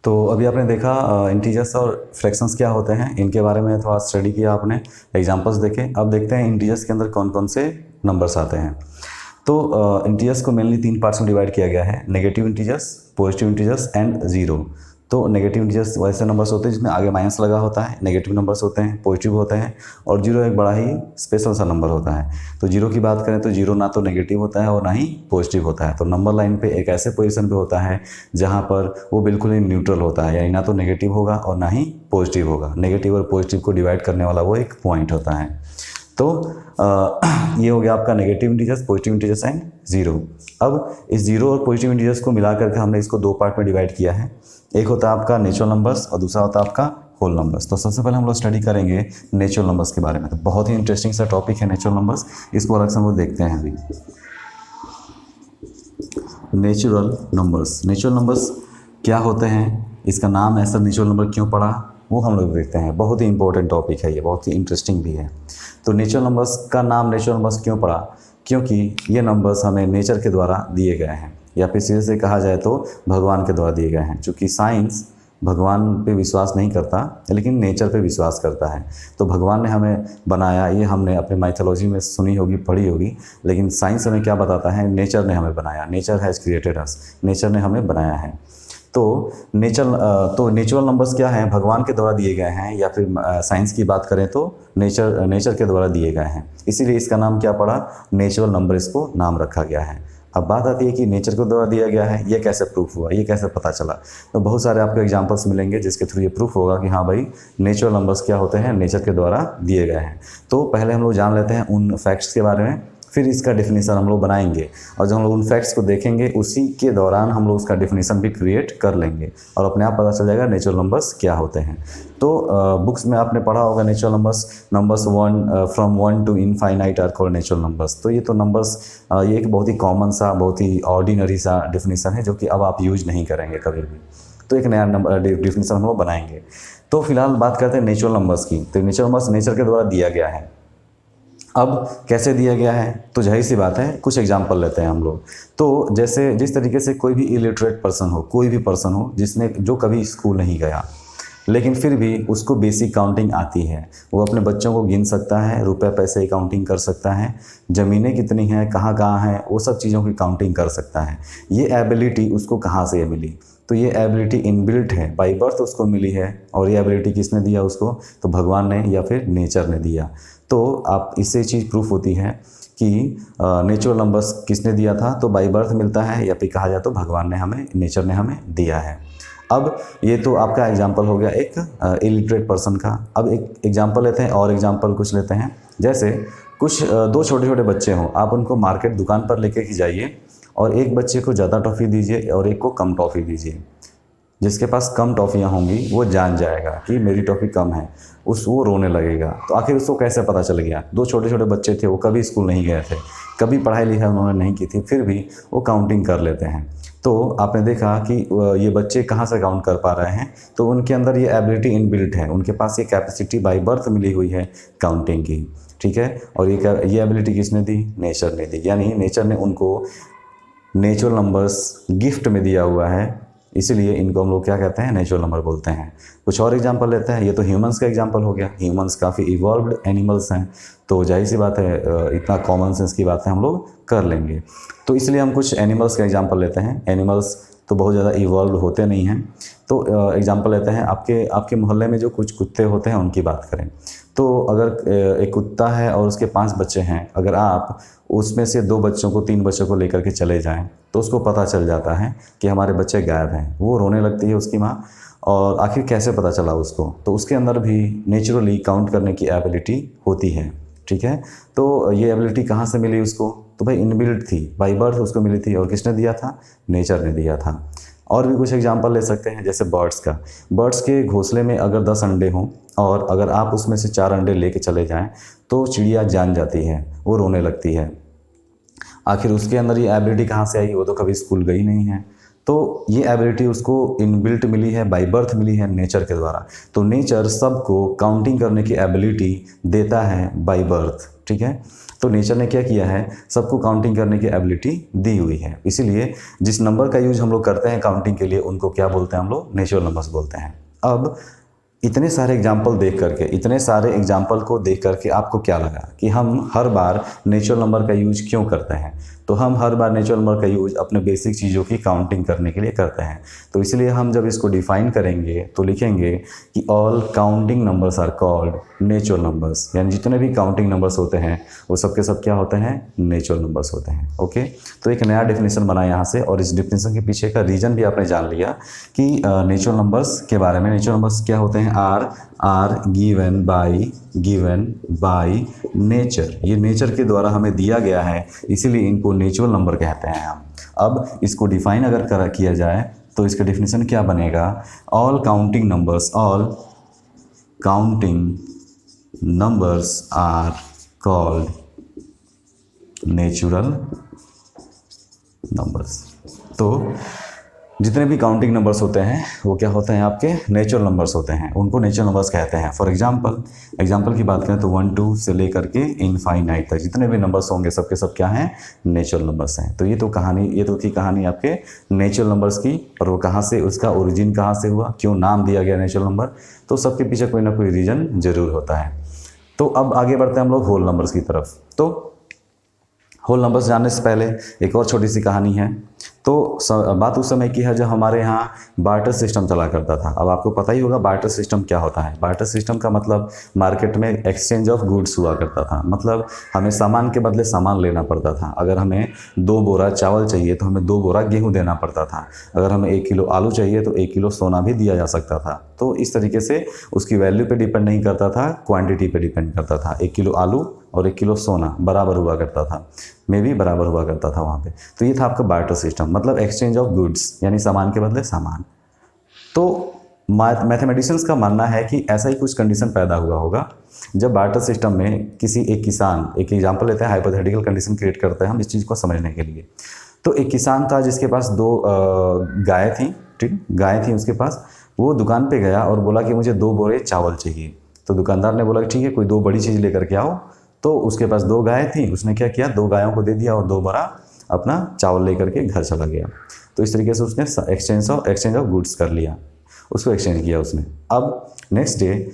तो अभी आपने देखा इंटीजर्स और फ्रैक्शंस क्या होते हैं, इनके बारे में थोड़ा स्टडी किया आपने, एग्जांपल्स देखे। अब देखते हैं इंटीजर्स के अंदर कौन कौन से नंबर्स आते हैं। तो इंटीजर्स को मेनली 3 पार्ट्स में डिवाइड किया गया है, negative integers, positive integers and zero. तो नेगेटिव इंटीजर्स वैसे नंबर्स होते हैं जिसमें आगे माइनस लगा होता है, नेगेटिव नंबर्स होते हैं, पॉजिटिव होते हैं, और जीरो एक बड़ा ही स्पेशल सा नंबर होता है। तो जीरो की बात करें तो जीरो ना तो नेगेटिव होता है और ना ही पॉजिटिव होता है। तो नंबर लाइन पे एक ऐसे पोजीशन पे होता है जहाँ पर वो बिल्कुल ही न्यूट्रल होता है, यानी ना तो नेगेटिव होगा और ना ही पॉजिटिव होगा। नेगेटिव और पॉजिटिव को डिवाइड करने वाला वो एक पॉइंट होता है। तो ये हो गया आपका negative integers, positive integers and zero. अब इस जीरो और पॉजिटिव इंटीजर्स को मिला करके हमने इसको 2 पार्ट में डिवाइड किया है। एक होता है आपका नेचुरल नंबर्स और दूसरा होता है आपका होल नंबर्स। तो सबसे पहले हम लोग स्टडी करेंगे नेचुरल नंबर्स के बारे में। तो बहुत ही इंटरेस्टिंग सा टॉपिक है नेचुरल नंबर्स, इसको अलग से हम लोग देखते हैं अभी। नेचुरल नंबर्स क्या होते हैं, इसका नाम ऐसा नेचुरल नंबर क्यों पड़ा, वो हम लोग देखते हैं। बहुत ही इंपॉर्टेंट टॉपिक है ये, बहुत ही इंटरेस्टिंग भी है। तो नेचुरल नंबर्स का नाम नेचुरल नंबर्स क्यों पड़ा, क्योंकि ये नंबर्स हमें नेचर के द्वारा दिए गए हैं, या फिर सीधे से कहा जाए तो भगवान के द्वारा दिए गए हैं। चूँकि साइंस भगवान पे विश्वास नहीं करता लेकिन नेचर पे विश्वास करता है। तो भगवान ने हमें बनाया, ये हमने अपने माइथोलॉजी में सुनी होगी, पढ़ी होगी, लेकिन साइंस हमें क्या बताता है, नेचर ने हमें बनाया, nature has created us, nature ने हमें बनाया है। तो नेचुरल नंबर्स क्या हैं, भगवान के द्वारा दिए गए हैं, या फिर साइंस की बात करें तो नेचर के द्वारा दिए गए हैं। इसीलिए इसका नाम क्या पड़ा, नेचुरल नंबर इसको नाम रखा गया है। अब बात आती है कि नेचर के द्वारा दिया गया है, ये कैसे प्रूफ हुआ, ये कैसे पता चला। तो बहुत सारे आपको एग्जांपल्स मिलेंगे जिसके थ्रू ये प्रूफ होगा कि हाँ भाई नेचुरल नंबर्स क्या होते हैं, नेचर के द्वारा दिए गए हैं। तो पहले हम लोग जान लेते हैं उन फैक्ट्स के बारे में, फिर इसका डेफिनेशन हम लोग बनाएंगे, और जब हम लोग उन फैक्ट्स को देखेंगे उसी के दौरान हम लोग उसका डेफिनेशन भी क्रिएट कर लेंगे और अपने आप पता चल जाएगा नेचुरल नंबर्स क्या होते हैं। तो बुक्स में आपने पढ़ा होगा natural numbers 1 from 1 to infinite are called natural numbers. तो ये तो नंबर्स ये एक बहुत ही कॉमन सा, बहुत ही ऑर्डिनरी सा डेफिनेशन है जो कि अब आप यूज नहीं करेंगे कभी भी। तो एक नया नंबर डेफिनेशन हम लोग बनाएंगे। तो फिलहाल बात करते हैं नेचुरल नंबर्स की। तो नेचुरल नंबर्स नेचर के द्वारा दिया गया है। अब कैसे दिया गया है, तो जाहिर सी बात है, कुछ एग्जांपल लेते हैं हम लोग। तो जैसे जिस तरीके से कोई भी इलिटरेट पर्सन हो, कोई भी पर्सन हो जो कभी स्कूल नहीं गया, लेकिन फिर भी उसको बेसिक काउंटिंग आती है, वो अपने बच्चों को गिन सकता है, रुपए पैसे की काउंटिंग कर सकता है, ज़मीनें कितनी हैं, कहाँ कहाँ हैं, वो सब चीज़ों की काउंटिंग कर सकता है। ये एबिलिटी उसको कहाँ से मिली, तो ये एबिलिटी इनबिल्ट है, बाई बर्थ उसको मिली है। और ये एबिलिटी किसने दिया उसको, तो भगवान ने या फिर नेचर ने दिया। तो आप इससे चीज़ प्रूफ होती है कि नेचुरल नंबर्स किसने दिया था, तो बाई बर्थ मिलता है, या फिर कहा जाए तो भगवान ने हमें, नेचर ने हमें दिया है। अब ये तो आपका एग्जाम्पल हो गया एक इलिटरेट पर्सन का। अब एक एग्जाम्पल लेते हैं और एग्जाम्पल कुछ लेते हैं। जैसे कुछ 2 छोटे छोटे बच्चे हों, आप उनको मार्केट दुकान पर लेके ही जाइए और एक बच्चे को ज़्यादा टॉफ़ी दीजिए और एक को कम टॉफ़ी दीजिए। जिसके पास कम टॉफ़ियाँ होंगी वो जान जाएगा कि मेरी टॉफ़ी कम है, वो रोने लगेगा। तो आखिर उसको कैसे पता चल गया, 2 छोटे छोटे बच्चे थे, वो कभी स्कूल नहीं गए थे, कभी पढ़ाई लिखाई उन्होंने नहीं की थी, फिर भी वो काउंटिंग कर लेते हैं। तो आपने देखा कि ये बच्चे कहाँ से काउंट कर पा रहे हैं, तो उनके अंदर ये एबिलिटी इनबिल्ट है, उनके पास ये कैपेसिटी बाई बर्थ मिली हुई है काउंटिंग की, ठीक है। और ये एबिलिटी किसने दी, नेचर ने दी, यानी नेचर ने उनको नेचुरल नंबर्स गिफ्ट में दिया हुआ है, इसीलिए इनको हम लोग क्या कहते हैं, नेचुरल नंबर बोलते हैं। कुछ और एग्जांपल लेते हैं। ये तो ह्यूमंस का एग्जांपल हो गया, ह्यूमंस काफ़ी इवॉल्व्ड एनिमल्स हैं, तो जाहिर सी बात है इतना कॉमन सेंस की बातें हम लोग कर लेंगे। तो इसलिए हम कुछ एनिमल्स का एग्जांपल लेते हैं। एनिमल्स तो बहुत ज़्यादा इवॉल्व होते नहीं हैं, तो एग्जांपल लेते हैं। आपके मोहल्ले में जो कुछ कुत्ते होते हैं उनकी बात करें, तो अगर एक कुत्ता है और उसके 5 बच्चे हैं, अगर आप उसमें से 2 बच्चों को, 3 बच्चों को लेकर के चले जाएं तो उसको पता चल जाता है कि हमारे बच्चे गायब हैं। वो रोने लगती है उसकी माँ, और आखिर कैसे पता चला उसको, तो उसके अंदर भी नेचुरली काउंट करने की एबिलिटी होती है, ठीक है। तो ये एबिलिटी कहाँ से मिली उसको, तो भाई इनबिल्ट थी, बाई बर्थ उसको मिली थी। और किसने दिया था, नेचर ने दिया था। और भी कुछ एग्जांपल ले सकते हैं, जैसे बर्ड्स के घोंसले में अगर 10 अंडे हों और अगर आप उसमें से 4 अंडे लेके चले जाएं तो चिड़िया जान जाती है, वो रोने लगती है। आखिर उसके अंदर ये एबिलिटी कहाँ से आई, वो तो कभी स्कूल गई नहीं है। तो ये एबिलिटी उसको इनबिल्ट मिली है, बाई बर्थ मिली है नेचर के द्वारा। तो नेचर सबको काउंटिंग करने की एबिलिटी देता है बाई बर्थ, ठीक है। तो नेचर ने क्या किया है, सबको काउंटिंग करने की एबिलिटी दी हुई है, इसीलिए जिस नंबर का यूज हम लोग करते हैं काउंटिंग के लिए उनको क्या बोलते हैं हम लोग, नेचुरल नंबर्स बोलते हैं। अब इतने सारे एग्जाम्पल देख करके, इतने सारे एग्जाम्पल को देख करके आपको क्या लगा कि हम हर बार नेचुरल नंबर का यूज क्यों करते हैं? तो हम हर बार नेचुरल नंबर का यूज अपने बेसिक चीज़ों की काउंटिंग करने के लिए करते हैं। तो इसलिए हम जब इसको डिफाइन करेंगे तो लिखेंगे कि all counting numbers are called natural numbers, यानी जितने भी काउंटिंग नंबर्स होते हैं वो सब के सब क्या होते हैं, नेचुरल नंबर्स होते हैं। ओके, तो एक नया डेफिनेशन बना यहाँ से, और इस डेफिनेशन के पीछे का रीजन भी आपने जान लिया कि नेचुरल नंबर्स के बारे में। नेचुरल नंबर्स क्या होते हैं, आर गिवन बाय नेचर, ये नेचर के द्वारा हमें दिया गया है, इसीलिए इनको नेचुरल नंबर कहते हैं हम। अब इसको डिफाइन अगर किया जाए तो इसका डेफिनेशन क्या बनेगा, all counting numbers are called natural numbers. तो जितने भी काउंटिंग नंबर्स होते हैं वो क्या होते हैं, आपके नेचुरल नंबर्स होते हैं, उनको नेचुरल नंबर्स कहते हैं। फॉर एग्जांपल की बात करें तो 1 2 से लेकर के इनफाइनाइट तक जितने भी नंबर्स होंगे सबके सब क्या हैं, नेचुरल नंबर्स हैं। तो ये तो थी कहानी आपके नेचुरल नंबर्स की, और वो कहाँ से, उसका ओरिजिन कहाँ से हुआ, क्यों नाम दिया गया नेचुरल नंबर, तो सबके पीछे कोई ना कोई रीजन जरूर होता है। तो अब आगे बढ़ते हैं हम लोग होल नंबर्स की तरफ। तो होल नंबर्स जानने से पहले एक और छोटी सी कहानी है। तो बात उस समय की है जब हमारे यहाँ बार्टर सिस्टम चला करता था। अब आपको पता ही होगा बार्टर सिस्टम क्या होता है। बार्टर सिस्टम का मतलब मार्केट में एक्सचेंज ऑफ गुड्स हुआ करता था, मतलब हमें सामान के बदले सामान लेना पड़ता था। अगर हमें 2 बोरा चावल चाहिए तो हमें 2 बोरा गेहूँ देना पड़ता था। अगर हमें 1 किलो आलू चाहिए तो 1 किलो सोना भी दिया जा सकता था। तो इस तरीके से उसकी वैल्यू पे डिपेंड नहीं करता था, क्वांटिटी पे डिपेंड करता था। 1 किलो आलू और 1 किलो सोना बराबर हुआ करता था, में भी बराबर हुआ करता था वहाँ पे। तो ये था आपका बार्टर सिस्टम, मतलब एक्सचेंज ऑफ गुड्स, यानी सामान के बदले सामान। तो मैथमेटिशियंस का मानना है कि ऐसा ही कुछ कंडीशन पैदा हुआ होगा जब बार्टर सिस्टम में किसी एक किसान, एक एग्जांपल लेते हैं, हाइपोथेटिकल कंडीशन क्रिएट करते हैं हम इस चीज़ को समझने के लिए। तो एक किसान था जिसके पास 2 गाय थी, ठीक, गाय थी उसके पास। वो दुकान पे गया और बोला कि मुझे 2 बोरे चावल चाहिए। तो दुकानदार ने बोला ठीक है, कोई 2 बड़ी चीज़ लेकर के आओ। तो उसके पास 2 गाय थी, उसने क्या किया, 2 गायों को दे दिया और 2 बोरा अपना चावल लेकर के घर चला गया। तो इस तरीके से उसने एक्सचेंज ऑफ गुड्स कर लिया, उसको एक्सचेंज किया उसने। अब नेक्स्ट डे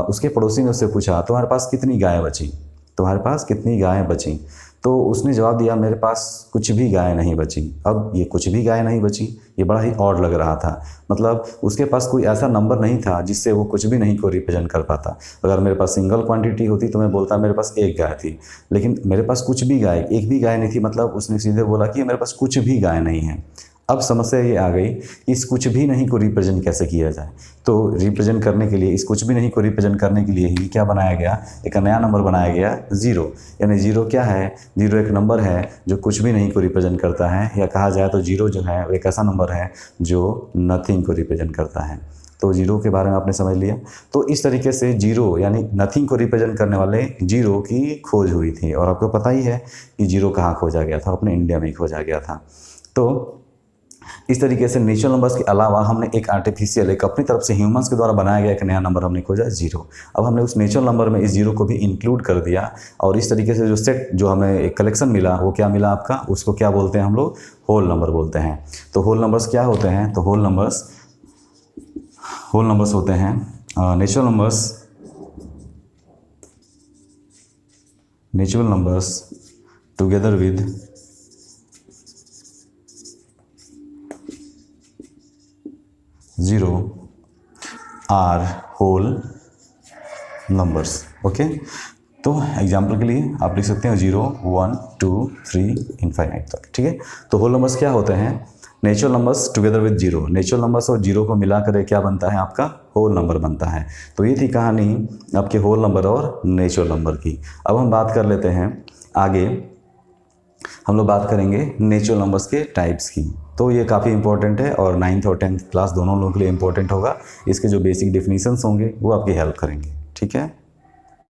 उसके पड़ोसी ने उससे पूछा तुम्हारे पास कितनी गायें बची, तुम्हारे पास कितनी गायें बची? तो उसने जवाब दिया मेरे पास कुछ भी गाय नहीं बची। अब ये कुछ भी गाय नहीं बची, ये बड़ा ही ऑड लग रहा था। मतलब उसके पास कोई ऐसा नंबर नहीं था जिससे वो कुछ भी नहीं को रिप्रेजेंट कर पाता। अगर मेरे पास सिंगल क्वांटिटी होती तो मैं बोलता मेरे पास 1 गाय थी, लेकिन मेरे पास कुछ भी गाय, एक भी गाय नहीं थी, मतलब उसने सीधे बोला कि मेरे पास कुछ भी गाय नहीं है। अब समस्या ये आ गई कि इस कुछ भी नहीं को रिप्रेजेंट कैसे किया जाए। तो रिप्रेजेंट करने के लिए, इस कुछ भी नहीं को रिप्रेजेंट करने के लिए ही क्या बनाया गया, एक नया नंबर बनाया गया, 0। यानी 0 क्या है, 0 एक नंबर है जो कुछ भी नहीं को रिप्रेजेंट करता है, या कहा जाए तो 0 जो है वो एक ऐसा नंबर है जो नथिंग को रिप्रेजेंट करता है। तो 0 के बारे में आपने समझ लिया। तो इस तरीके से 0 यानी नथिंग को रिप्रेजेंट करने वाले 0 की खोज हुई थी। और आपको पता ही है कि 0 कहाँ खोजा गया था, अपने इंडिया में ही खोजा गया था। तो इस तरीके से नेचुरल नंबर्स के अलावा हमने एक आर्टिफिशियल, एक अपनी तरफ से ह्यूमंस के द्वारा बनाया गया एक नया नंबर हमने खोजा, 0। अब हमने उस नेचुरल नंबर में इस 0 को भी इंक्लूड कर दिया, और इस तरीके से जो सेट, जो हमें एक कलेक्शन मिला, वो क्या मिला आपका, उसको क्या बोलते हैं हम लोग, होल नंबर बोलते हैं। तो होल नंबर्स क्या होते हैं, तो होल नंबर्स होते हैं natural numbers together with zero are whole numbers. Okay, तो एग्जाम्पल के लिए आप लिख सकते हैं 0 1 2 3 इनफाइनाइट तक, ठीक है। तो होल नंबर्स क्या होते हैं, natural numbers together with 0। Natural numbers और 0 को मिलाकर क्या बनता है, आपका होल नंबर बनता है। तो ये थी कहानी आपके होल नंबर और नेचुरल नंबर की। अब हम बात कर लेते हैं आगे, हम लोग बात करेंगे नेचुरल नंबर्स के टाइप्स की। तो ये काफ़ी इंपॉर्टेंट है और 9th और 10th क्लास दोनों लोगों के लिए इंपॉर्टेंट होगा। इसके जो बेसिक डेफिनेशंस होंगे वो आपकी हेल्प करेंगे, ठीक है।